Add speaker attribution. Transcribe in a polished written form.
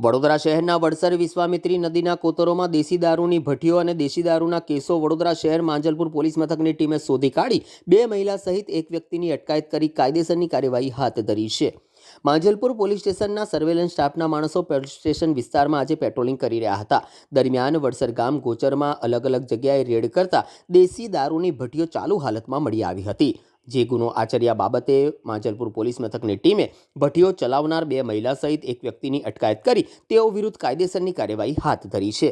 Speaker 1: વડોદરા શહેરના વડસર વિશ્વામિત્રી નદીના કોતરોમાં દેશી દારૂની ભઠ્ઠીઓ અને દેશી દારૂના કેસો વડોદરા શહેર માંજલપુર પોલીસ મથકની ટીમે શોધી કાઢી 2 મહિલા સહિત એક વ્યક્તિની અટકાયત કરી કાયદેસરની કાર્યવાહી હાથ ધરી છે। માંજલપુર પોલીસ સ્ટેશનના સર્વેલન્સ સ્ટાફના માણસો પોલીસ સ્ટેશન વિસ્તારમાં આજે પેટ્રોલિંગ કરી રહ્યા હતા। દરમિયાન વડસર ગામ ગોચરમાં અલગ અલગ જગ્યાએ રેડ કરતા દેશી દારૂની ભઠ્ઠીઓ ચાલુ હાલતમાં મળી આવી હતી। જે ગુનો આચર્યા બાબતે માંજલપુર પોલીસ મથકની ટીમે ભઠ્ઠીઓ ચલાવનાર 2 મહિલા સહિત એક વ્યક્તિની અટકાયત કરી તેઓ વિરુદ્ધ કાયદેસરની કાર્યવાહી હાથ ધરી છે।